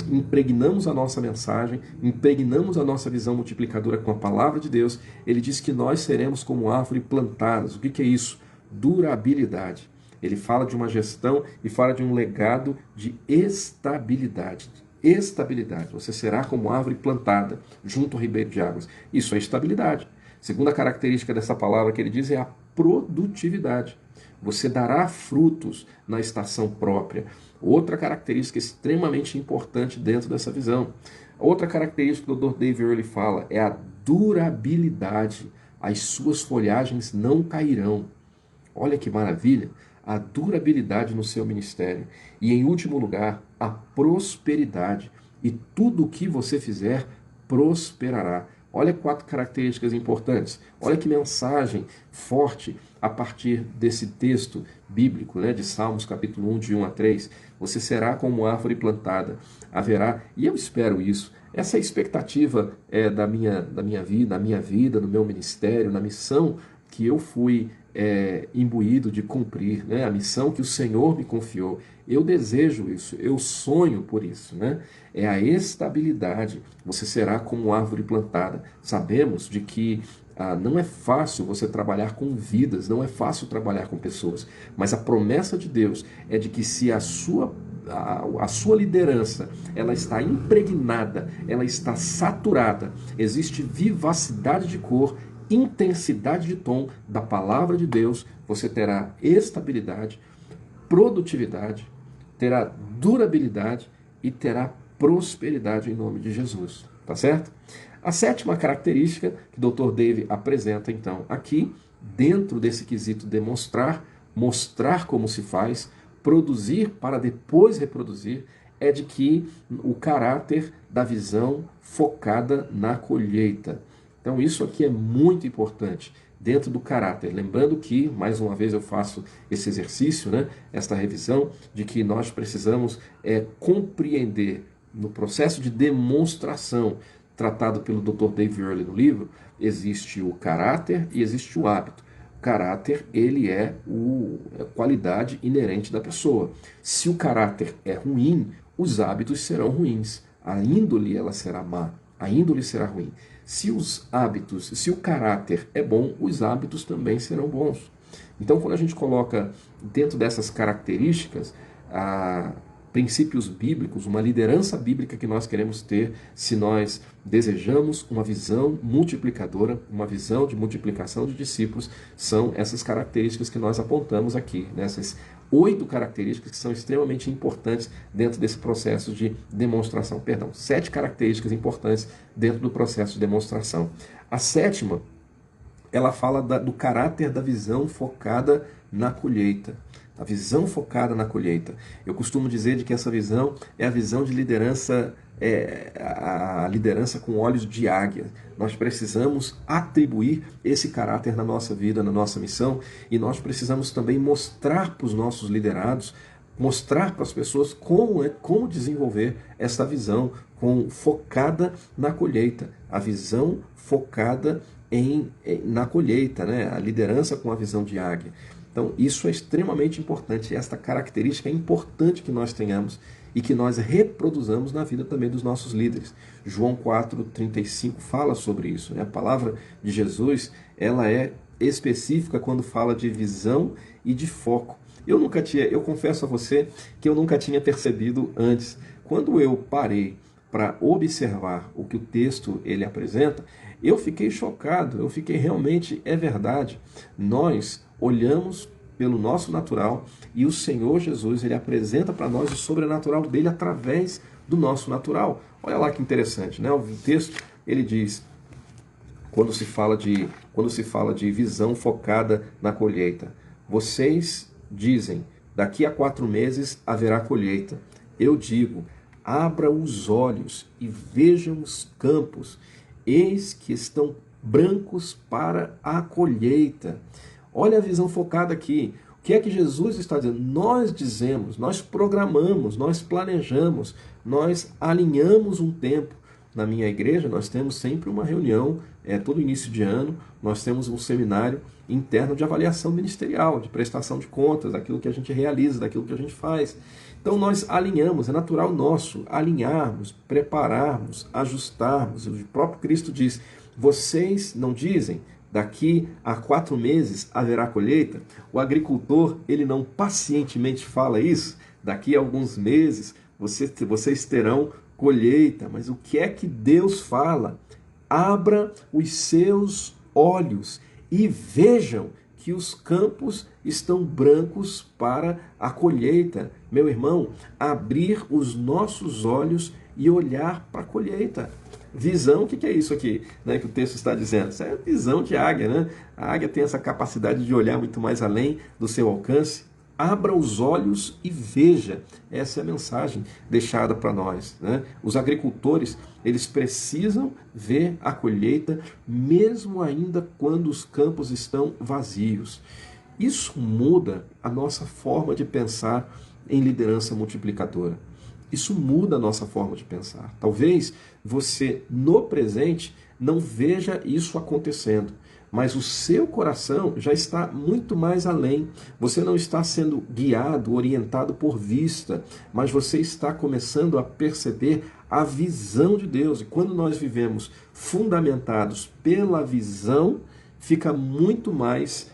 impregnamos a nossa mensagem, impregnamos a nossa visão multiplicadora com a palavra de Deus, ele diz que nós seremos como árvore plantadas. O que é isso? Durabilidade. Ele fala de uma gestão e fala de um legado de estabilidade. Estabilidade. Você será como árvore plantada junto ao ribeiro de águas. Isso é estabilidade. Segunda característica dessa palavra que ele diz é a produtividade. Você dará frutos na estação própria. Outra característica extremamente importante dentro dessa visão. Outra característica que o Dr. Dave Earley fala é a durabilidade. As suas folhagens não cairão. Olha que maravilha! A durabilidade no seu ministério. E em último lugar, a prosperidade. E tudo o que você fizer prosperará. Olha 4 características importantes. Olha que mensagem forte a partir desse texto bíblico, né, de Salmos capítulo 1, de 1 a 3. Você será como árvore plantada. Haverá, e eu espero isso, essa é a expectativa da minha vida, no meu ministério, na missão que eu fui imbuído de cumprir, né? A missão que o Senhor me confiou. Eu desejo isso, eu sonho por isso, né? É a estabilidade. Você será como árvore plantada. Sabemos de que não é fácil você trabalhar com vidas, não é fácil trabalhar com pessoas, mas a promessa de Deus é de que se a sua liderança ela está impregnada, ela está saturada, existe vivacidade de cor, intensidade de tom da palavra de Deus, você terá estabilidade, produtividade, terá durabilidade e terá prosperidade em nome de Jesus. Tá certo? A 7ª característica que o Dr. Dave apresenta, então, aqui, dentro desse quesito demonstrar, mostrar como se faz, produzir para depois reproduzir, é de que o caráter da visão focada na colheita. Então isso aqui é muito importante dentro do caráter. Lembrando que, mais uma vez eu faço esse exercício, né, esta revisão, de que nós precisamos compreender no processo de demonstração tratado pelo Dr. Dave Earley no livro, existe o caráter e existe o hábito. O caráter, ele é a qualidade inerente da pessoa. Se o caráter é ruim, os hábitos serão ruins. A índole, ela será má. A índole será ruim. Se o caráter é bom, os hábitos também serão bons. Então, quando a gente coloca dentro dessas características, princípios bíblicos, uma liderança bíblica que nós queremos ter, se nós desejamos uma visão multiplicadora, uma visão de multiplicação de discípulos, são essas características que nós apontamos aqui, essas 8 características que são extremamente importantes dentro desse processo de demonstração. 7 características importantes dentro do processo de demonstração. A 7ª, ela fala do caráter da visão focada na colheita. A visão focada na colheita. Eu costumo dizer de que essa visão é a visão de liderança, a liderança com olhos de águia. Nós precisamos atribuir esse caráter na nossa vida, na nossa missão, e nós precisamos também mostrar para os nossos liderados, mostrar para as pessoas como desenvolver essa visão focada na colheita. A visão focada na colheita, né? A liderança com a visão de águia. Então, isso é extremamente importante. Esta característica é importante que nós tenhamos e que nós reproduzamos na vida também dos nossos líderes. João 4,35 fala sobre isso, né? A palavra de Jesus, ela é específica quando fala de visão e de foco. Eu confesso a você que eu nunca tinha percebido antes. Quando eu parei para observar o que o texto ele apresenta, eu fiquei chocado, eu fiquei realmente, é verdade. Nós olhamos pelo nosso natural e o Senhor Jesus, ele apresenta para nós o sobrenatural dele através do nosso natural. Olha lá que interessante, né? O texto, ele diz, quando se fala de visão focada na colheita, vocês dizem, daqui a 4 meses haverá colheita. Eu digo, abra os olhos e vejam os campos, eis que estão brancos para a colheita. Olha a visão focada aqui. O que é que Jesus está dizendo? Nós dizemos, nós programamos, nós planejamos, nós alinhamos um tempo. Na minha igreja, nós temos sempre uma reunião, todo início de ano, nós temos um seminário interno de avaliação ministerial, de prestação de contas, daquilo que a gente realiza, daquilo que a gente faz. Então nós alinhamos, é natural nosso alinharmos, prepararmos, ajustarmos. O próprio Cristo diz, vocês não dizem, daqui a 4 meses haverá colheita. O agricultor, ele não pacientemente fala isso. Daqui a alguns meses vocês terão colheita. Mas o que é que Deus fala? Abra os seus olhos e vejam que os campos estão brancos para a colheita. Meu irmão, abrir os nossos olhos e olhar para a colheita. Visão, o que é isso aqui, né, que o texto está dizendo? Isso é visão de águia, né? A águia tem essa capacidade de olhar muito mais além do seu alcance. Abra os olhos e veja. Essa é a mensagem deixada para nós, né? Os agricultores, eles precisam ver a colheita, mesmo ainda quando os campos estão vazios. Isso muda a nossa forma de pensar em liderança multiplicadora. Isso muda a nossa forma de pensar. Talvez você, no presente, não veja isso acontecendo, mas o seu coração já está muito mais além. Você não está sendo guiado, orientado por vista, mas você está começando a perceber a visão de Deus. E quando nós vivemos fundamentados pela visão, fica muito mais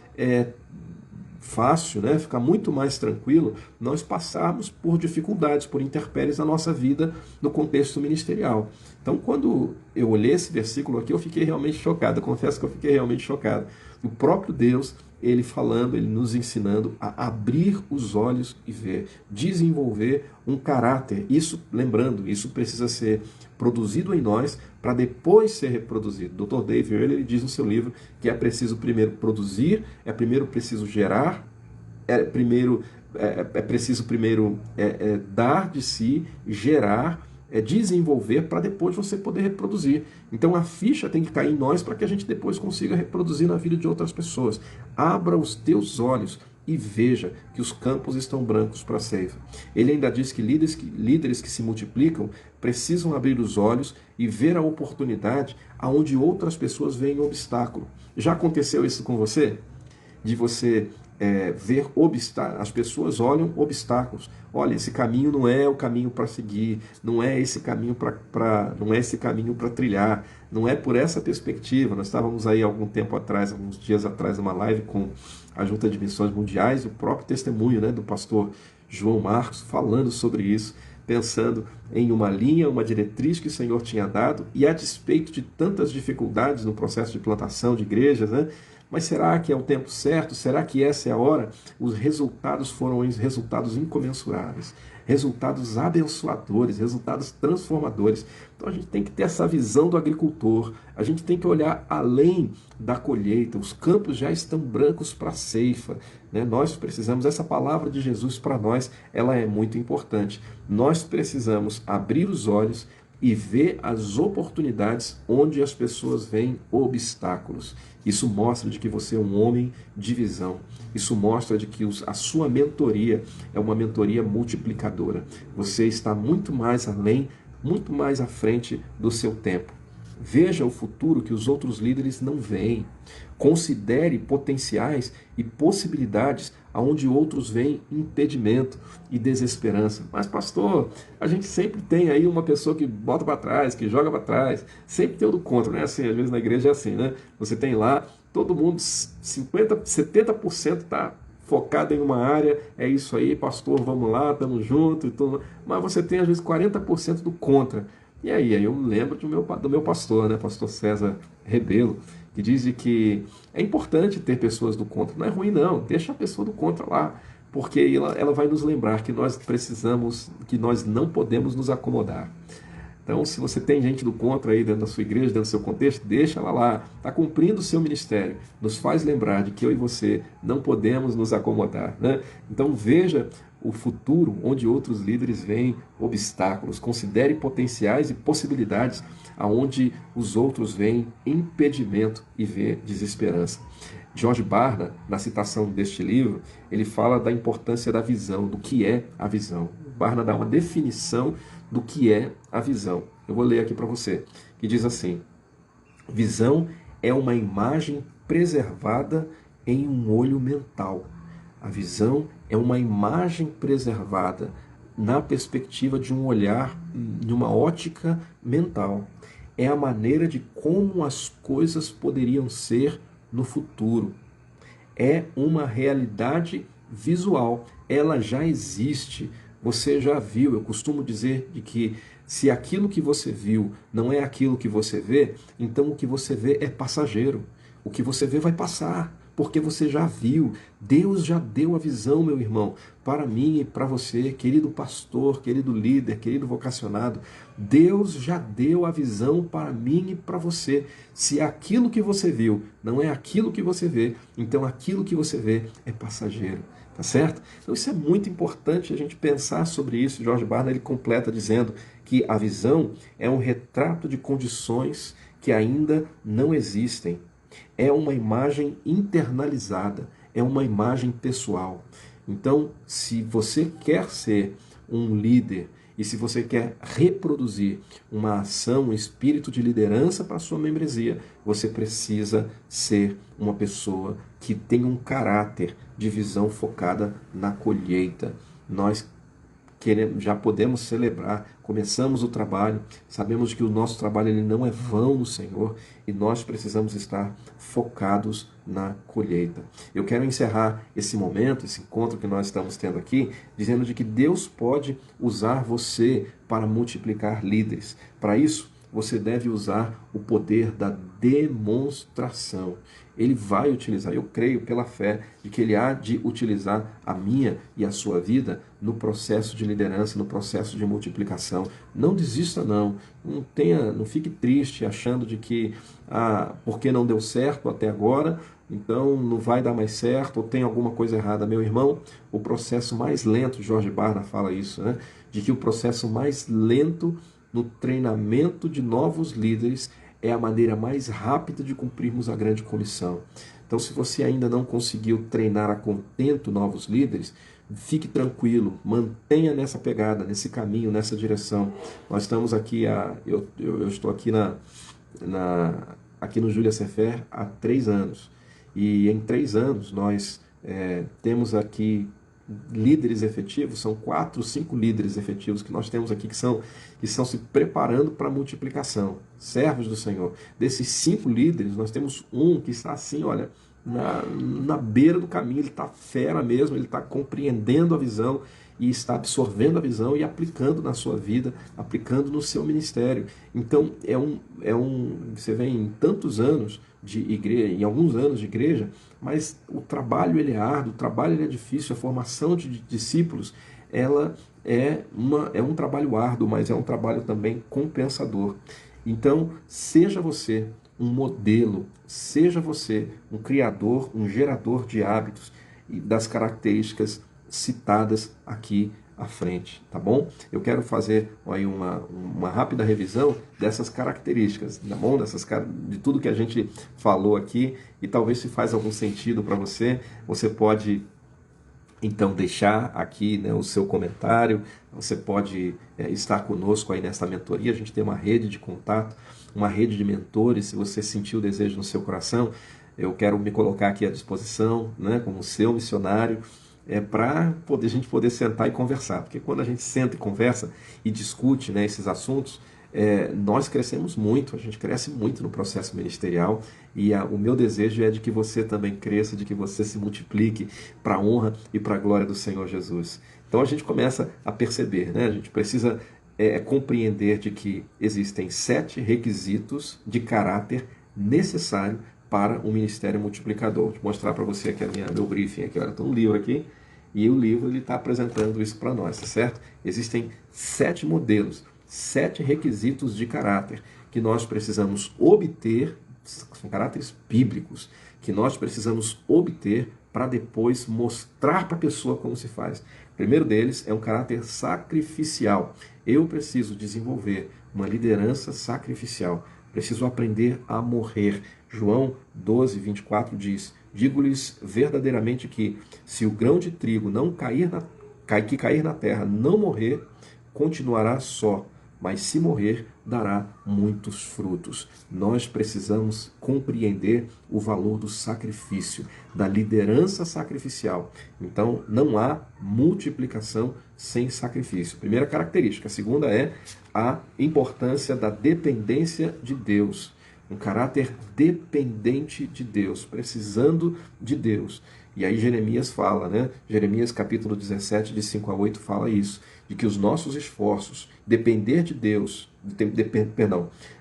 fácil, né? Fica muito mais tranquilo nós passarmos por dificuldades, por intempéries na nossa vida no contexto ministerial. Então, quando eu olhei esse versículo aqui, eu fiquei realmente chocado. Eu confesso que eu fiquei realmente chocado. O próprio Deus, ele falando, ele nos ensinando a abrir os olhos e ver, desenvolver um caráter. Isso, lembrando, isso precisa ser produzido em nós para depois ser reproduzido. Dr. Dave Earley, ele diz no seu livro que é preciso primeiro produzir, é preciso gerar, é preciso primeiro dar de si, gerar, desenvolver para depois você poder reproduzir. Então a ficha tem que cair em nós para que a gente depois consiga reproduzir na vida de outras pessoas. Abra os teus olhos e veja que os campos estão brancos para a ceifa. Ele ainda diz que líderes que se multiplicam precisam abrir os olhos e ver a oportunidade aonde outras pessoas veem obstáculo. Já aconteceu isso com você? De você ver obstáculos, as pessoas olham obstáculos. Olha, esse caminho não é o caminho para seguir, não é esse caminho para trilhar, não é por essa perspectiva. Nós estávamos aí alguns dias atrás, numa live com a Junta de Missões Mundiais, o próprio testemunho, né, do pastor João Marcos falando sobre isso, pensando em uma linha, uma diretriz que o Senhor tinha dado, e a despeito de tantas dificuldades no processo de plantação de igrejas, né? Mas será que é o tempo certo? Será que essa é a hora? Os resultados foram resultados incomensuráveis, resultados abençoadores, resultados transformadores. Então a gente tem que ter essa visão do agricultor, a gente tem que olhar além da colheita. Os campos já estão brancos para a ceifa, né? Nós precisamos, essa palavra de Jesus para nós, ela é muito importante. Nós precisamos abrir os olhos e ver as oportunidades onde as pessoas veem obstáculos. Isso mostra de que você é um homem de visão. Isso mostra de que a sua mentoria é uma mentoria multiplicadora. Você está muito mais além, muito mais à frente do seu tempo. Veja o futuro que os outros líderes não veem. Considere potenciais e possibilidades aonde outros veem impedimento e desesperança. Mas, pastor, a gente sempre tem aí uma pessoa que bota para trás, que joga para trás. Sempre tem o do contra, né? Assim, às vezes na igreja é assim, né? Você tem lá, todo mundo, 70% está focado em uma área, é isso aí, pastor, vamos lá, estamos juntos e tudo. Mas você tem, às vezes, 40% do contra. E aí eu lembro do meu pastor, né, pastor César Rebelo, que diz que é importante ter pessoas do contra. Não é ruim não, deixa a pessoa do contra lá, porque ela vai nos lembrar que nós precisamos, que nós não podemos nos acomodar. Então, se você tem gente do contra aí dentro da sua igreja, dentro do seu contexto, deixa ela lá, está cumprindo o seu ministério, nos faz lembrar de que eu e você não podemos nos acomodar, né? Então veja o futuro onde outros líderes veem obstáculos, considere potenciais e possibilidades aonde os outros veem impedimento e vê desesperança. George Barna, na citação deste livro, ele fala da importância da visão, do que é a visão. Barna dá uma definição do que é a visão. Eu vou ler aqui para você, que diz assim: visão é uma imagem preservada em um olho mental. A visão é uma imagem preservada na perspectiva de um olhar, de uma ótica mental. É a maneira de como as coisas poderiam ser no futuro. É uma realidade visual, ela já existe, você já viu. Eu costumo dizer de que se aquilo que você viu não é aquilo que você vê, então o que você vê é passageiro. O que você vê vai passar, porque você já viu. Deus já deu a visão, meu irmão, para mim e para você, querido pastor, querido líder, querido vocacionado. Deus já deu a visão para mim e para você. Se aquilo que você viu não é aquilo que você vê, então aquilo que você vê é passageiro. Tá certo? Então isso é muito importante a gente pensar sobre isso. George Barna ele completa dizendo que a visão é um retrato de condições que ainda não existem. É uma imagem internalizada, é uma imagem pessoal. Então, se você quer ser um líder e se você quer reproduzir uma ação, um espírito de liderança para a sua membresia, você precisa ser uma pessoa que tem um caráter de visão focada na colheita. Nós já podemos celebrar, começamos o trabalho, sabemos que o nosso trabalho ele não é vão no Senhor e nós precisamos estar focados na colheita. Eu quero encerrar esse momento, esse encontro que nós estamos tendo aqui, dizendo de que Deus pode usar você para multiplicar líderes. Para isso, você deve usar o poder da demonstração. Ele vai utilizar, eu creio pela fé, de que ele há de utilizar a minha e a sua vida no processo de liderança, no processo de multiplicação. Não desista não, não fique triste achando de que porque não deu certo até agora, então não vai dar mais certo, ou tem alguma coisa errada. Meu irmão, o processo mais lento, George Barna fala isso, né? De que o processo mais lento no treinamento de novos líderes é a maneira mais rápida de cumprirmos a grande comissão. Então, se você ainda não conseguiu treinar a contento novos líderes, fique tranquilo, mantenha nessa pegada, nesse caminho, nessa direção. Nós estamos aqui, eu estou aqui aqui no Júlia Sefer há 3 anos. E em 3 anos nós temos aqui líderes efetivos, são 4, 5 líderes efetivos que nós temos aqui que estão se preparando para a multiplicação, servos do Senhor. Desses 5 líderes, nós temos um que está assim, olha, na beira do caminho, ele está fera mesmo, ele está compreendendo a visão e está absorvendo a visão e aplicando na sua vida, aplicando no seu ministério. Então, você vê em tantos anos de igreja, em alguns anos de igreja, mas o trabalho ele é árduo, o trabalho ele é difícil, a formação de discípulos, ela é um trabalho árduo, mas é um trabalho também compensador. Então, seja você um modelo, seja você um criador, um gerador de hábitos e das características citadas aqui à frente, tá bom? Eu quero fazer aí uma rápida revisão dessas características, tá bom? De tudo que a gente falou aqui, e talvez se faz algum sentido para você, você pode então deixar aqui, né, o seu comentário, você pode estar conosco aí nessa mentoria, a gente tem uma rede de contato, uma rede de mentores. Se você sentir o desejo no seu coração, eu quero me colocar aqui à disposição, né, como seu missionário, para a gente poder sentar e conversar, porque quando a gente senta e conversa e discute, né, esses assuntos, nós crescemos muito, a gente cresce muito no processo ministerial, e o meu desejo é de que você também cresça, de que você se multiplique para a honra e para a glória do Senhor Jesus. Então a gente começa a perceber, né, a gente precisa compreender de que existem 7 requisitos de caráter necessário para um ministério multiplicador. Vou mostrar para você aqui meu briefing aqui. Olha, tem um livro aqui e o livro está apresentando isso para nós, tá certo? Existem 7 modelos, 7 requisitos de caráter que nós precisamos obter, são caráteres bíblicos, que nós precisamos obter para depois mostrar para a pessoa como se faz. O primeiro deles é um caráter sacrificial. Eu preciso desenvolver uma liderança sacrificial. Preciso aprender a morrer. João 12, 24 diz: digo-lhes verdadeiramente que, se o grão de trigo não cair na terra não morrer, continuará só, mas se morrer, dará muitos frutos. Nós precisamos compreender o valor do sacrifício, da liderança sacrificial. Então, não há multiplicação sem sacrifício. Primeira característica. A segunda é a importância da dependência de Deus. um caráter dependente de Deus, precisando de Deus. E aí Jeremias fala, né? Jeremias capítulo 17, de 5 a 8, fala isso, de que os nossos esforços, depender de Deus,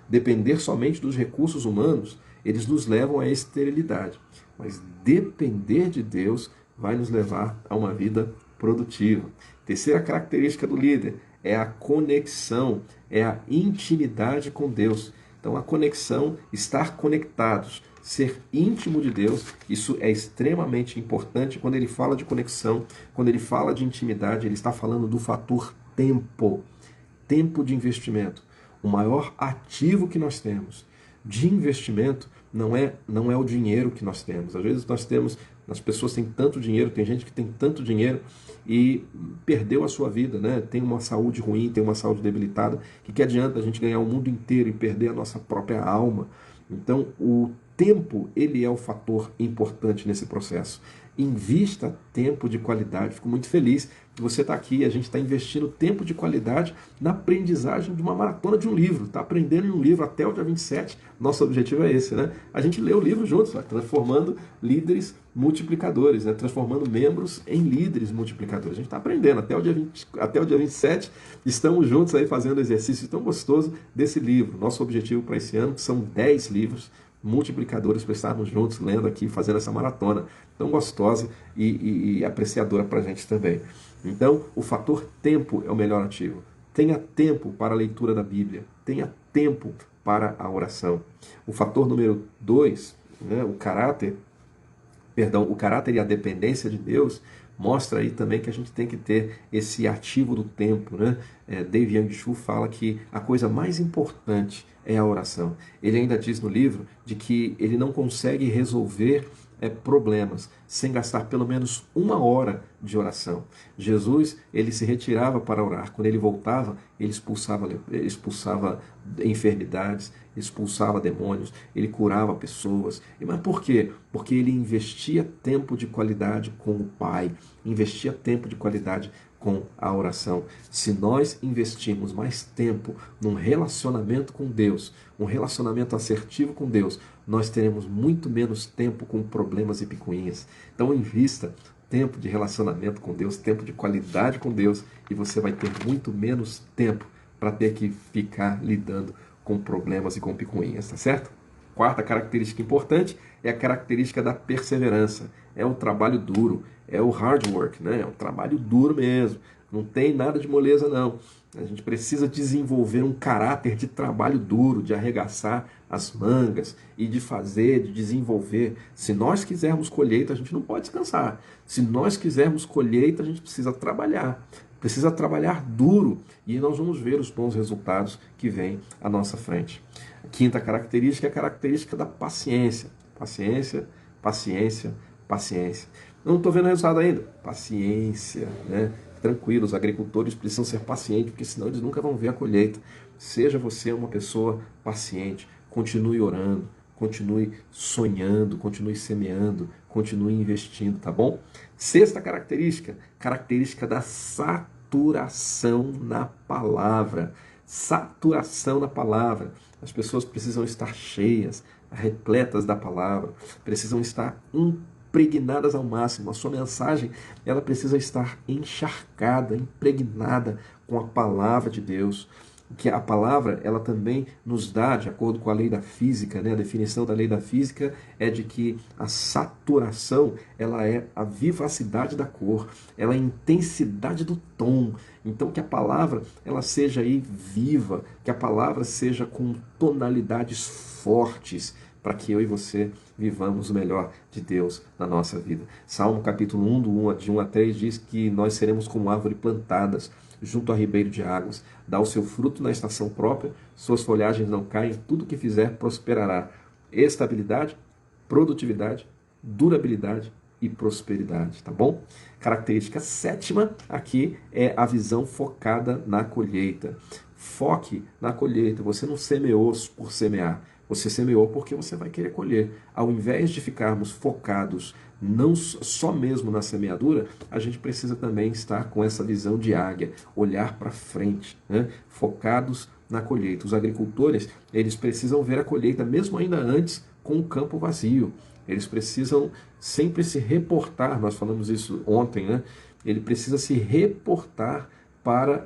depender somente dos recursos humanos, eles nos levam à esterilidade. Mas depender de Deus vai nos levar a uma vida produtiva. Terceira característica do líder é a conexão, é a intimidade com Deus. Então a conexão, estar conectados, ser íntimo de Deus, isso é extremamente importante. Quando ele fala de conexão, quando ele fala de intimidade, ele está falando do fator tempo, tempo de investimento. O maior ativo que nós temos de investimento não é o dinheiro que nós temos. Às vezes as pessoas têm tanto dinheiro, tem gente que tem tanto dinheiro e perdeu a sua vida, né? Tem uma saúde ruim, tem uma saúde debilitada. Que adianta a gente ganhar o mundo inteiro e perder a nossa própria alma? Então, o tempo, ele é o fator importante nesse processo. Invista tempo de qualidade. Fico muito feliz que você está aqui. A gente está investindo tempo de qualidade na aprendizagem de uma maratona de um livro. Está aprendendo em um livro até o dia 27. Nosso objetivo é esse, né? A gente lê o livro juntos, transformando líderes multiplicadores, né? Transformando membros em líderes multiplicadores. A gente está aprendendo até o dia 27. Estamos juntos aí fazendo exercício tão gostoso desse livro. Nosso objetivo para esse ano são 10 livros multiplicadores para estarmos juntos lendo aqui, fazendo essa maratona tão gostosa e apreciadora para a gente também. Então, o fator tempo é o melhor ativo. Tenha tempo para a leitura da Bíblia, tenha tempo para a oração. O fator número 2, né, o caráter e a dependência de Deus, mostra aí também que a gente tem que ter esse ativo do tempo, né? Dave Young Chu fala que a coisa mais importante é a oração. Ele ainda diz no livro de que ele não consegue resolver problemas sem gastar pelo menos 1 hora de oração. Jesus, ele se retirava para orar. Quando ele voltava, ele expulsava enfermidades, expulsava demônios, ele curava pessoas. Mas por quê? Porque ele investia tempo de qualidade com o Pai, investia tempo de qualidade com a oração. Se nós investirmos mais tempo num relacionamento com Deus, um relacionamento assertivo com Deus, nós teremos muito menos tempo com problemas e picuinhas. Então invista tempo de relacionamento com Deus, tempo de qualidade com Deus, e você vai ter muito menos tempo para ter que ficar lidando com problemas e com picuinhas, tá certo? Quarta característica importante é a característica da perseverança. É o trabalho duro, é o hard work, né? É um trabalho duro mesmo. Não tem nada de moleza, não. A gente precisa desenvolver um caráter de trabalho duro, de arregaçar as mangas e de fazer, de desenvolver. Se nós quisermos colheita, a gente não pode descansar. Se nós quisermos colheita, a gente precisa trabalhar. Precisa trabalhar duro e nós vamos ver os bons resultados que vêm à nossa frente. A quinta característica é a característica da paciência. Paciência, paciência, paciência. Não estou vendo resultado ainda. Paciência, né? Tranquilo, os agricultores precisam ser pacientes, porque senão eles nunca vão ver a colheita. Seja você uma pessoa paciente, continue orando, continue sonhando, continue semeando, continue investindo, tá bom? Sexta característica, característica da saturação na palavra. Saturação na palavra. As pessoas precisam estar cheias, repletas da palavra, precisam estar impregnadas ao máximo. A sua mensagem, ela precisa estar encharcada, impregnada com a palavra de Deus. Que a palavra, ela também nos dá, de acordo com a lei da física, né? A definição da lei da física é de que a saturação, ela é a vivacidade da cor, ela é a intensidade do tom. Então que a palavra, ela seja aí viva, que a palavra seja com tonalidades fortes, para que eu e você vivamos o melhor de Deus na nossa vida. Salmo capítulo 1, de 1 a 3, diz que nós seremos como árvores plantadas junto a ribeiro de águas, dá o seu fruto na estação própria, suas folhagens não caem, tudo que fizer prosperará. Estabilidade, produtividade, durabilidade e prosperidade, tá bom? Característica sétima aqui é a visão focada na colheita. Foque na colheita. Você não semeou por semear. Você semeou porque você vai querer colher. Ao invés de ficarmos focados não só mesmo na semeadura, a gente precisa também estar com essa visão de águia, olhar para frente, né? Focados na colheita. Os agricultores, eles precisam ver a colheita mesmo ainda antes com o campo vazio. Eles precisam sempre se reportar, nós falamos isso ontem, né? Ele precisa se reportar para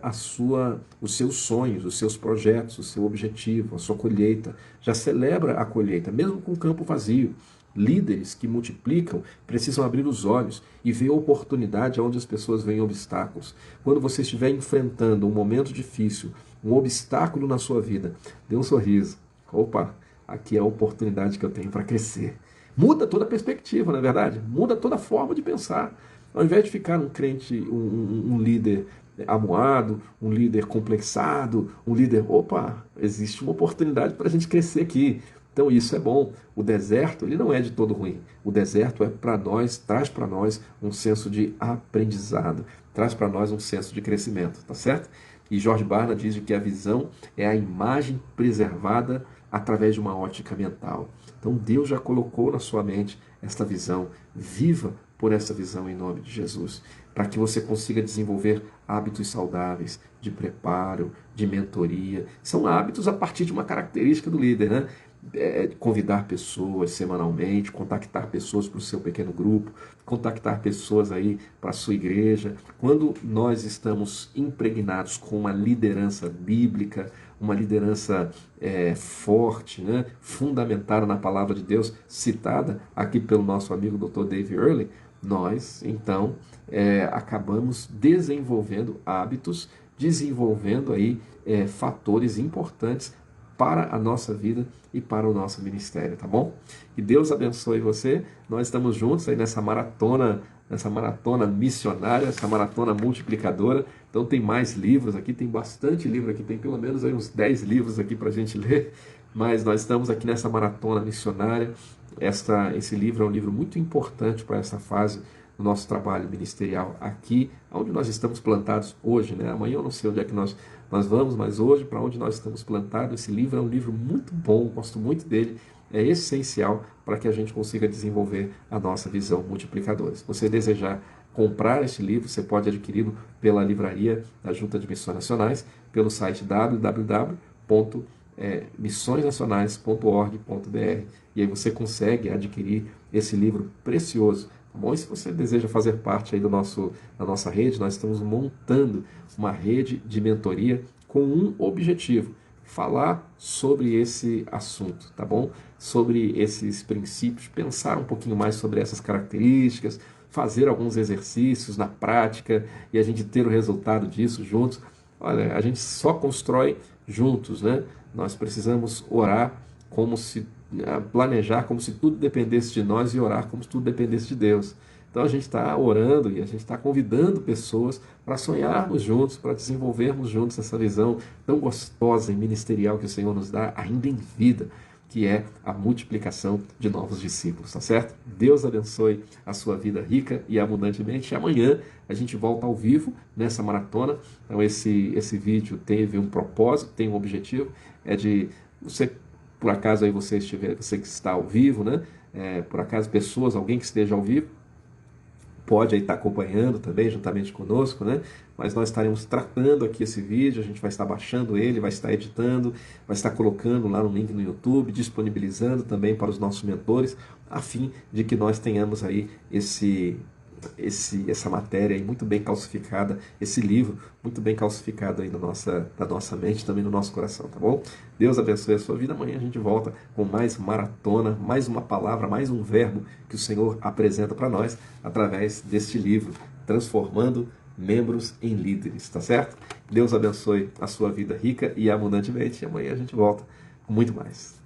os seus sonhos, os seus projetos, o seu objetivo, a sua colheita. Já celebra a colheita, mesmo com o campo vazio. Líderes que multiplicam precisam abrir os olhos e ver a oportunidade onde as pessoas veem obstáculos. Quando você estiver enfrentando um momento difícil, um obstáculo na sua vida, dê um sorriso. Opa, aqui é a oportunidade que eu tenho para crescer. Muda toda a perspectiva, não é verdade? Muda toda a forma de pensar. Ao invés de ficar um crente, um líder amuado, um líder complexado, um líder, opa, existe uma oportunidade para a gente crescer aqui. Então isso é bom. O deserto, ele não é de todo ruim. O deserto é para nós, traz para nós um senso de aprendizado, traz para nós um senso de crescimento, tá certo? E George Barna diz que a visão é a imagem preservada através de uma ótica mental. Então Deus já colocou na sua mente esta visão. Viva por essa visão em nome de Jesus, para que você consiga desenvolver hábitos saudáveis, de preparo, de mentoria. São hábitos a partir de uma característica do líder, né? Convidar pessoas semanalmente, contactar pessoas para o seu pequeno grupo, contactar pessoas aí para a sua igreja. Quando nós estamos impregnados com uma liderança bíblica, uma liderança forte, né, fundamentada na palavra de Deus, citada aqui pelo nosso amigo Dr. Dave Earley, nós, então, acabamos desenvolvendo hábitos, desenvolvendo aí fatores importantes para a nossa vida e para o nosso ministério, tá bom? Que Deus abençoe você. Nós estamos juntos aí nessa maratona missionária, essa maratona multiplicadora. Então tem mais livros aqui, tem bastante livro aqui, tem pelo menos aí uns 10 livros aqui para a gente ler, mas nós estamos aqui nessa maratona missionária. Esse livro é um livro muito importante para essa fase do nosso trabalho ministerial aqui, onde nós estamos plantados hoje, né? Amanhã eu não sei onde é que nós vamos, mas hoje, para onde nós estamos plantados, esse livro é um livro muito bom, gosto muito dele, é essencial para que a gente consiga desenvolver a nossa visão multiplicadora. Se você desejar comprar este livro, você pode adquiri-lo pela livraria da Junta de Missões Nacionais, pelo site www.missõesnacionais.org.br, e aí você consegue adquirir esse livro precioso. Bom, e se você deseja fazer parte aí da nossa rede, nós estamos montando uma rede de mentoria com um objetivo: falar sobre esse assunto, tá bom? Sobre esses princípios, pensar um pouquinho mais sobre essas características, fazer alguns exercícios na prática e a gente ter o resultado disso juntos. Olha, a gente só constrói juntos, né? Nós precisamos orar planejar como se tudo dependesse de nós e orar como se tudo dependesse de Deus. Então a gente está orando e a gente está convidando pessoas para sonharmos juntos, para desenvolvermos juntos essa visão tão gostosa e ministerial que o Senhor nos dá ainda em vida, que é a multiplicação de novos discípulos, tá certo? Deus abençoe a sua vida rica e abundantemente. E amanhã a gente volta ao vivo nessa maratona. Então esse vídeo teve um propósito, tem um objetivo, é de você, por acaso aí você que está ao vivo, né? Por acaso alguém que esteja ao vivo, pode aí estar acompanhando também juntamente conosco, né? Mas nós estaremos tratando aqui esse vídeo, a gente vai estar baixando ele, vai estar editando, vai estar colocando lá no link no YouTube, disponibilizando também para os nossos mentores, a fim de que nós tenhamos aí essa matéria aí muito bem calcificada, esse livro muito bem calcificado aí na nossa mente, também no nosso coração, tá bom? Deus abençoe a sua vida. Amanhã a gente volta com mais maratona, mais uma palavra, mais um verbo que o Senhor apresenta para nós através deste livro, Transformando Membros em Líderes, tá certo? Deus abençoe a sua vida rica e abundantemente. E amanhã a gente volta com muito mais.